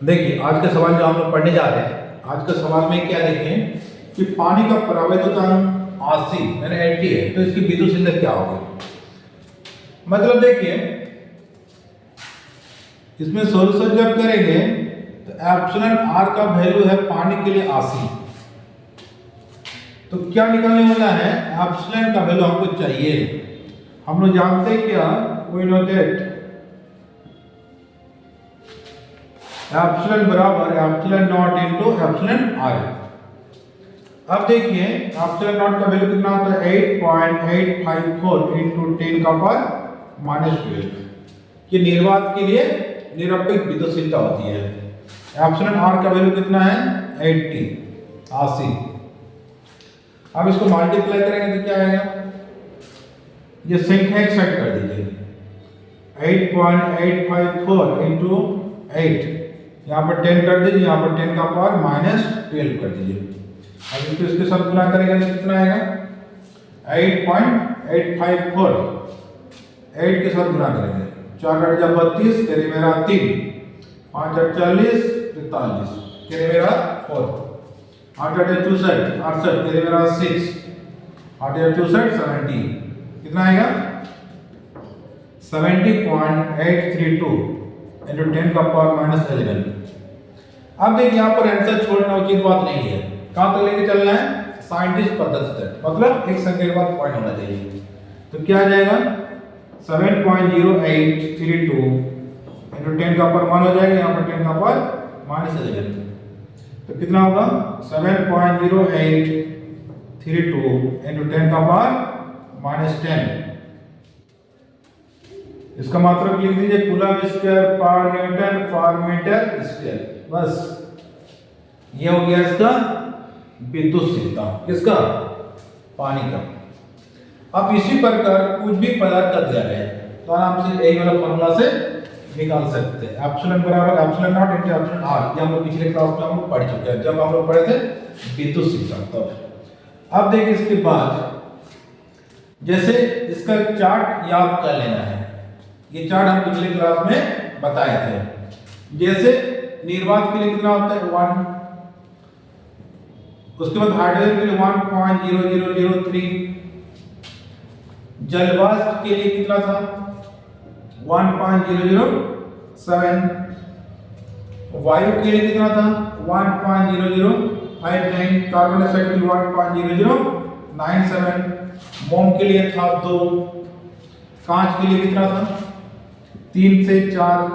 देखिए आज का सवाल जो हम लोग पढ़ने जा रहे हैं, आज का सवाल में क्या देखें कि पानी का परावैद्युतांक 80 यानी 80 है, तो इसकी विद्युत क्या होगी। मतलब देखिए इसमें सोल्यूशन जब करेंगे तो एप्सिलॉन आर का वैल्यू है पानी के लिए 80, तो क्या निकलने वाला है, एप्सिलॉन का वैल्यू हमको चाहिए। हम लोग जानते हैं क्या, वी नो दैट एप्सिलॉन बराबर epsilon naught into epsilon R. अब देखिए एप्सिलॉन नॉट का वैल्यू कितना होता है 8.854 इनटू 10 का पावर -12। ये निर्वात के लिए निरपेक्ष विद्युतशीलता होती है। एप्सिलॉन आर का वैल्यू कितना है 80। अब इसको मल्टीप्लाई करेंगे तो क्या आएगा, ये संख्या एक सेट कर दीजिए 8.854 इनटू 8, यहाँ पर 10 कर दीजिए, यहाँ पर 10 का पावर -12 कर दीजिए। अब इसको इसके साथ गुना करेंगे तो कितना आएगा 8.854, 8 के साथ गुना करेंगे 4 8 32 करे मेरा 3, 5 8 40 43 करे मेरा 4, 8 8 64 68 करे मेरा 6, 8 8 64 70, कितना आएगा 70.832 इंटू 10 का पावर -11। अब देखिए यहाँ पर आंसर छोड़ना उचित बात नहीं है, कहाँ तक लेके चलना है, साइंटिस्ट पद्धति तक, मतलब एक संख्या के बाद पॉइंट होना चाहिए। तो क्या आ जाएगा 7.0832 इंटू 10 का पावर 1 हो जाएगा, यहाँ पर 10 का पावर -11, तो कितना होगा 7.0832 इंटू 10 का पावर -10। इसका मतलब लिख दीजिए कूलम स्क्वायर पर न्यूटन पर मीटर स्क्वायर। बस ये हो गया इसका विद्युतशीलता, किसका, पानी का। अब इसी प्रकार कुछ भी पदार्थ का दिया गया तो आराम से यही वाला फॉर्मूला से निकाल सकते हैं। एप्सिलॉन बराबर epsilon naught into epsilon R, ये हम लोग पिछले क्लास में हम लोग पढ़ चुके हैं, जब हम लोग पढ़े थे विद्युतशीलता तब। अब देखिए इसके बाद जैसे इसका चार्ट याद कर लेना है, ये चार्ट हम पिछले क्लास में बताए थे। जैसे निर्वात के लिए कितना होता है 1, उसके बाद हाइड्रोजन के लिए 1.0003, जल वाष्प के लिए कितना था 1.007, वायु के लिए कितना था 1.0059, कार्बन डाइऑक्साइड के लिए 1.0097, मोम के लिए था 2, कांच के लिए कितना था 3 से 4,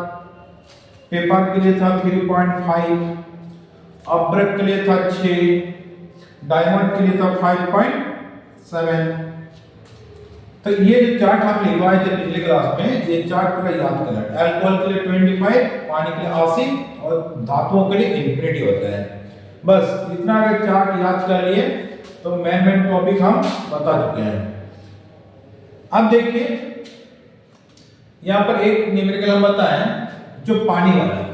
पेपर के लिए था 3.5, अब्रक के लिए था 6, डायमंड के लिए था 5.7। तो ये जो चार्ट हम लिखवाए थे पिछले क्लास में, ये चार्ट पूरा याद कर लेना। अल्कोहल के लिए 25, पानी के लिए 80 और धातुओं के लिए इंफिनिटी होता है। बस इतना अगर चार्ट याद कर लिए तो मेन टॉपिक हम बता चुके हैं। अब देखिए यहाँ पर एक न्यूमेरिकल हम बताएं जो पानी वाला है।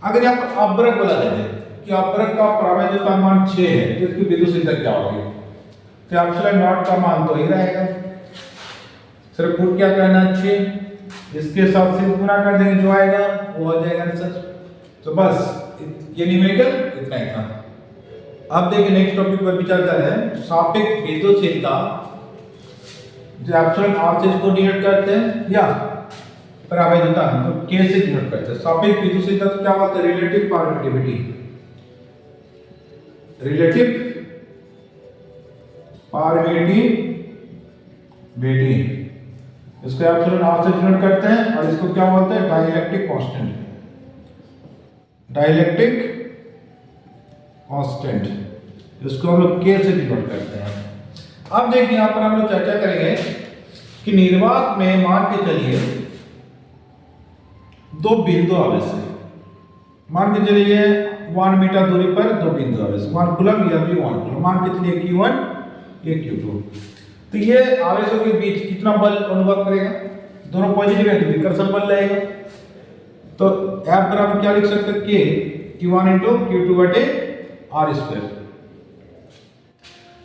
अगर यहाँ पर अब्रक वाला दे दें कि अब्रक का परावैद्युतांक मान 6 है, तो इसकी विद्युतशीलता क्या होगी, तो एप्सिलॉन नॉट का मान तो ही रहेगा, सिर्फ पुट क्या करना है 6, इसके साथ से गुना कर देंगे जो आएगा वो हो जाएगा आंसर। तो बस ये न्यूमेरिकल इतना ही था। अब देखिए नेक्स्ट टॉपिक पर विचार कर रहे हैं सापेक्ष विद्युतशीलता, जो एप्सिलॉन आर से इसको डिनोट करते हैं या परावैद्युतांक तो के से डिनोट करते हैं। सापेक्ष विद्युतशीलता तो क्या बोलते हैं, रिलेटिव परमिटिविटी, रिलेटिव परमिटिविटी, इसको एप्सिलॉन आर से डिनोट करते हैं, और इसको क्या बोलते हैं डाइलेक्ट्रिक कांस्टेंट, डाइलेक्ट्रिक कांस्टेंट, इसको हम लोग के से डिनोट करते हैं। अब देखिए यहाँ पर हम लोग चर्चा करेंगे कि निर्वात में मान के चलिए दो बिंदु आवेश है, मान के चलिए 1 मीटर दूरी पर दो बिंदु आवेश, 1 कूलम या भी 1 कूलम, मान के चलिए Q1 ये Q2। तो ये आवेशों के बीच कितना बल अनुभव करेगा, दोनों पॉजिटिव है तो विकर्षण बल रहेगा। तो F बराबर क्या लिख सकते हैं K Q1 इंटू Q2 बटे R स्क्वायर।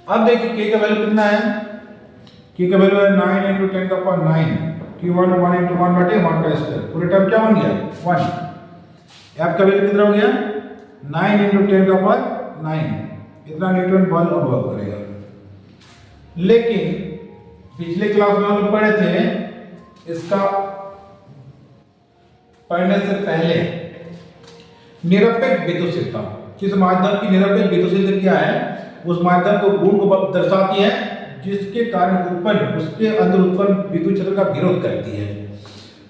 अब देखिए K का वैल्यू कितना है, K का वैल्यू है 9 इंटू 10 का पावर 9, Q1 1 इंटू 1 बटे 1 का स्क्वायर, पूरे टर्म क्या बन गया 1। F का वैल्यू कितना हो गया 9 × 10⁹ इतना न्यूटन बल अनुभव करेगा। लेकिन पिछले क्लास में हम पढ़े थे, इसका पढ़ने से पहले निरपेक्ष विद्युतशीलता, किस माध्यम की निरपेक्ष विद्युतशीलता क्या है, उस माध्यम को गुण को दर्शाती है जिसके कारण उत्पन्न उसके अंदर उत्पन्न विद्युत क्षेत्र का विरोध करती है।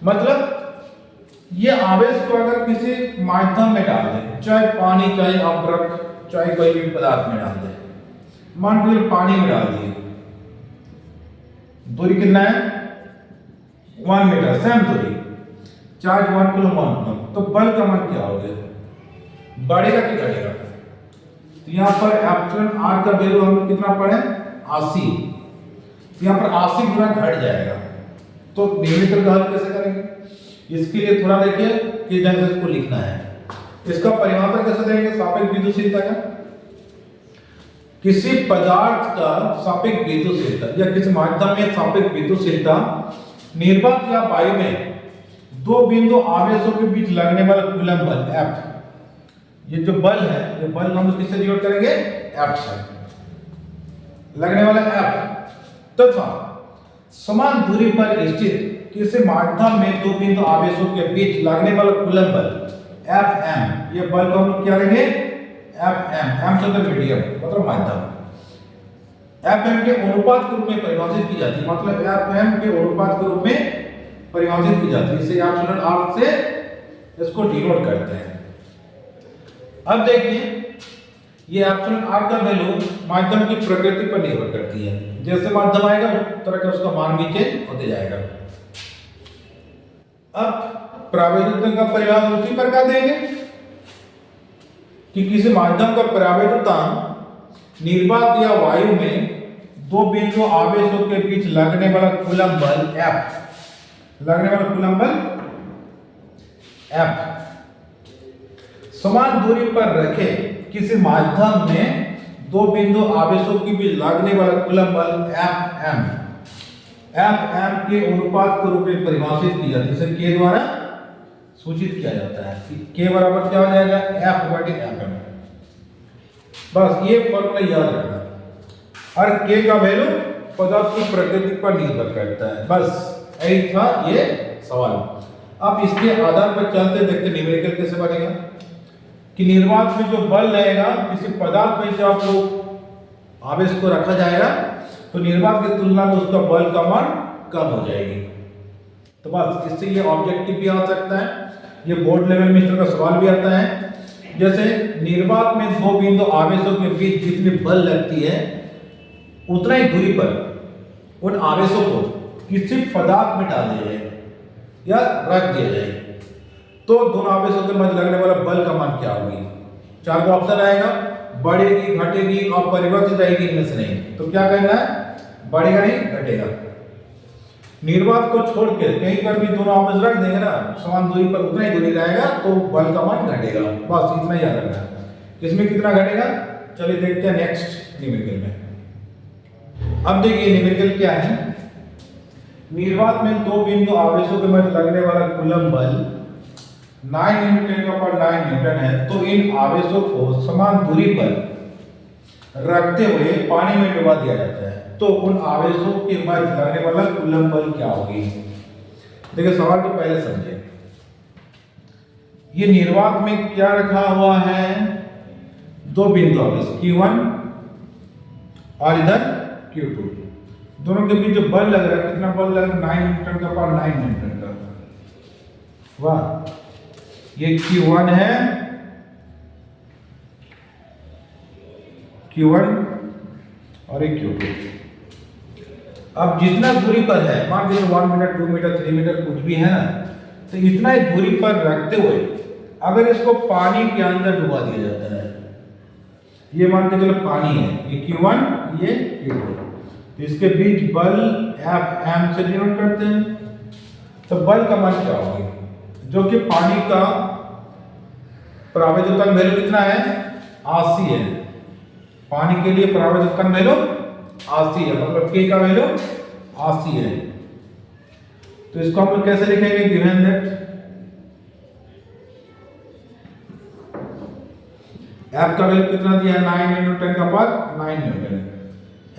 मतलब ये आवेश को अगर किसी माध्यम में डाल दें, चाहे पानी, चाहे अभ्रक, चाहे कोई भी पदार्थ में डाल दें, मान लीजिए पानी में डाल दिए, दूरी कितना है 1 मीटर, सेम दूरी, चार्ज 1 कूलम, तो बल का मान क्या हो गया, बढ़ेगा कि घटेगा। तो यहाँ पर एप्सिलॉन आर का वैल्यू हम कितना पढ़े 80, यहाँ पर 80 गुना घट जाएगा। तो न्यूमेरिकल का हल कैसे करेंगे, इसके लिए थोड़ा देखिए कि ढंग से इसको लिखना है। इसका परिभाषा कैसे देंगे सापेक्ष विद्युतशीलता का, किसी पदार्थ का सापेक्ष विद्युतशीलता या किसी माध्यम में सापेक्ष विद्युतशीलता निर्वात या वायु में दो बिंदु आवेशों के बीच लगने वाला कूलम बल F, ये जो बल है, ये बल हम किससे डिनोट करेंगे F से, लगने वाला F, तथा समान दूरी पर स्थित किसी माध्यम में दो बिंदु आवेशों के बीच लगने वाला कूलम बल Fm, ये बल को हम क्या लेंगे Fm, m मतलब मीडियम मतलब माध्यम, Fm के अनुपात के रूप में परिभाषित की जाती है, मतलब Fm के अनुपात के रूप में परिभाषित की जाती है, इसे एप्सिलॉन आर से इसको डिनोट करते हैं। अब देखिए ये एप्सिलॉन आर का वैल्यू माध्यम की प्रकृति पर निर्भर करती है, जैसे माध्यम आएगा उस तरह का उसका मान भी चेंज होते जाएगा। अब प्रावेदिकता का परिभाषा उसी प्रकार देंगे कि किसी माध्यम का प्रावेदिकता निर्वात या वायु में दो बिंदु आवेशों के बीच लगने वाला कूलम बल F, लगने वाला कूलम बल F समान दूरी पर रखे किसी माध्यम में दो बिंदु आवेशों के बीच लगने वाला कूलम बल Fm के अनुपात के रूप में परिभाषित की जाती है, इसे K द्वारा सूचित किया जाता है कि K बराबर क्या हो जाएगा F/Fm। बस ये फॉर्मूला याद रखना, और K का वैल्यू पदार्थ की प्रकृति पर निर्भर करता है। बस यही था ये सवाल। अब इसके आधार पर चलते देखते न्यूमेरिकल कैसे बनेगा कि निर्वात में जो बल रहेगा किसी पदार्थ में जब वो आवेश को रखा जाएगा तो निर्वात की तुलना में उसका बल का मान कम हो जाएगी। तो बस इससे ये ऑब्जेक्टिव भी आ सकता है, ये बोर्ड लेवल में इसका सवाल भी आता है। जैसे निर्वात में दो बिंदु आवेशों के बीच जितनी बल लगती है उतना ही दूरी पर उन आवेशों को किसी पदार्थ में डाल दिया जाए या रख दिया जाए, तो दोनों आवेशों के मध्य लगने वाला बल का मान क्या होगी। चार का ऑप्शन आएगा, बढ़ेगी, घटेगी और परिवर्तित रहेगी, इनमें से नहीं। तो क्या करना है, बढ़ेगा नहीं घटेगा। निर्वात को छोड़ के कहीं पर भी दोनों आवेश रख देंगे ना, समान दूरी पर उतना ही दूरी रहेगा तो बल का मान घटेगा। बस इतना याद रखना है। इसमें कितना घटेगा, चलिए देखते हैं नेक्स्ट न्यूमेरिकल में। अब देखिए न्यूमेरिकल क्या है, निर्वात में दो बिंदु आवेशों के मध्य लगने वाला कूलम बल 9 × 10⁹ न्यूटन है। तो इन आवेशों को समान दूरी पर रखते हुए पानी में डुबा दिया जाता है, तो उन आवेशों के मध्य लगने वाला कूलम बल क्या होगी। देखिए सवाल तो पहले समझे, ये निर्वात में क्या रखा हुआ है, दो बिंदु आवेश Q1 और इधर Q2, दोनों के बीच जो बल लग रहा है, कितना बल लग रहा है 9 × 10⁹ न्यूटन का। वाह, ये Q1 है, Q1 और एक Q2। अब जितना दूरी पर है, मान लीजिए 1 मीटर 2 मीटर 3 मीटर कुछ भी है ना, तो इतना ही दूरी पर रखते हुए अगर इसको पानी के अंदर डुबा दिया जाता है, ये मान के चलो पानी है, ये Q1 ये Q2, तो इसके बीच बल Fm से डिनोट करते हैं। तो बल का मान क्या होगी, जो कि पानी का प्रावेदिक वैल्यू कितना है 80 है, पानी के लिए प्रावेदिक वैल्यू 80 है, मतलब K का वैल्यू 80 है। तो इसको हम लोग कैसे लिखेंगे, गिवन दैट एफ का वैल्यू कितना दिया है 9 × 10 का पावर 9 न्यूटन।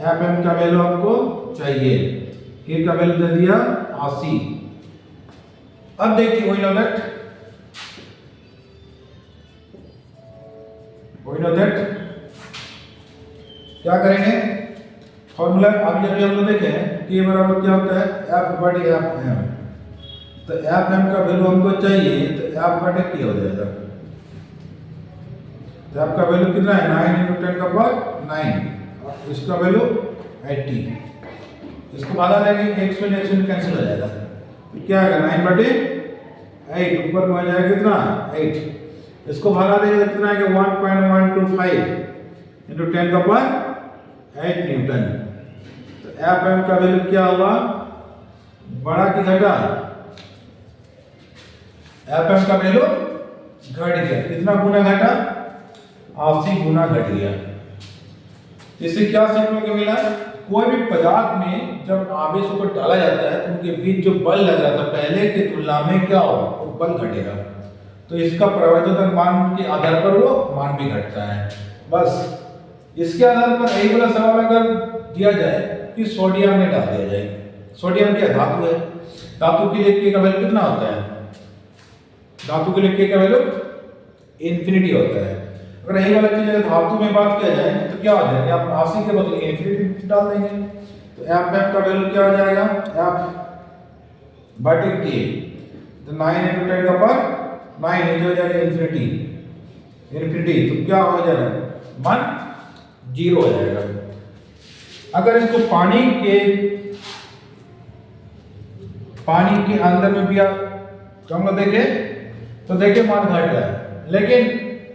एफ एम का वैल्यू हमको चाहिए, के का वैल्यू दे दिया 80। अब देखिए वी नो दैट क्या करेंगे, फॉर्मूला अभी अभी हम लोग देखे हैं कि ये बराबर क्या होता है एफ बटे एफ एम। तो एफ एम का वैल्यू हमको चाहिए तो एफ बटे क्या हो जाएगा, तो एफ का वैल्यू कितना है 9 × 10 का पावर 9 और इसका वैल्यू 80। इसको भागा देंगे, एक से एक कैंसिल हो जाएगा, तो क्या आएगा 9 बटे 8, ऊपर में आ जाएगा कितना 8। इसको भागा देंगे तो कितना आएगा 1.125 × 10 का पावर 8 न्यूटन। तो एफ एम का वैल्यू क्या हुआ, बड़ा कि घटा, एफ एम का वैल्यू घट गया, कितना गुना घटा 80 गुना घट गया। इससे क्या सीखने को मिला, कोई भी पदार्थ में जब आवेशों को डाला जाता है तो उनके बीच जो बल लग रहा था पहले की तुलना में क्या होगा, वो बल घटेगा। तो इसका परिवर्तन मान के आधार पर वो मान भी घटता है। बस इसके आधार पर यही वाला सवाल अगर दिया जाए कि सोडियम में डाल दिया जाए, सोडियम क्या धातु है, धातु के लिए के का वैल्यू कितना होता है, धातु के लिए के का वैल्यू इंफिनिटी होता है। अगर यही वाला चीज अगर धातु में बात किया जाए तो क्या हो जाएगा, आप 80 के बदले इंफिनिटी डाल देंगे तो एफ एफ का वैल्यू क्या हो जाएगा, एफ बटे के, तो 9 × 10 का पावर 9 ये हो जाएगा इंफिनिटी, इंफिनिटी तो क्या हो जाएगा मान 0 हो जाएगा। अगर इसको पानी के अंदर में भी आप हम लोग देखें तो देखिए मान घट रहा है, लेकिन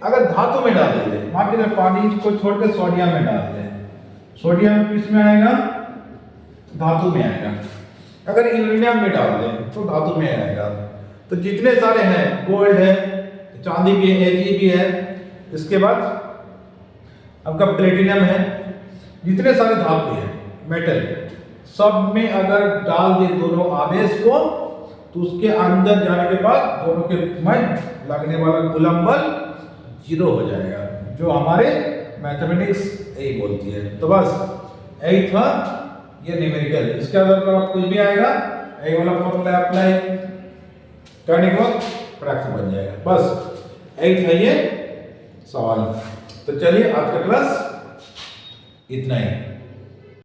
अगर धातु में डाल देते, मान लीजिए पानी को छोड़कर सोडियम में डाल दें, सोडियम किस में आएगा, धातु में आएगा। अगर यूरेनियम में डाल दें तो धातु में आएगा। तो जितने सारे हैं, गोल्ड है, चांदी भी है, Ag भी है, इसके बाद आपका प्लेटिनम है, जितने सारे धातु हैं मेटल, सब में अगर डाल दे दोनों आवेश को तो उसके अंदर जाने के बाद दोनों के मध्य लगने वाला कूलम बल 0 हो जाएगा, जो हमारे मैथमेटिक्स यही बोलती है। तो बस यही था ये न्यूमेरिकल। इसके आधार पर आप कुछ भी आएगा यही वाला फॉर्मूला अप्लाई करने के बाद फ्रैक्शन बन जाएगा। बस यही था ये सवाल। तो चलिए आज का क्लास इतना ही।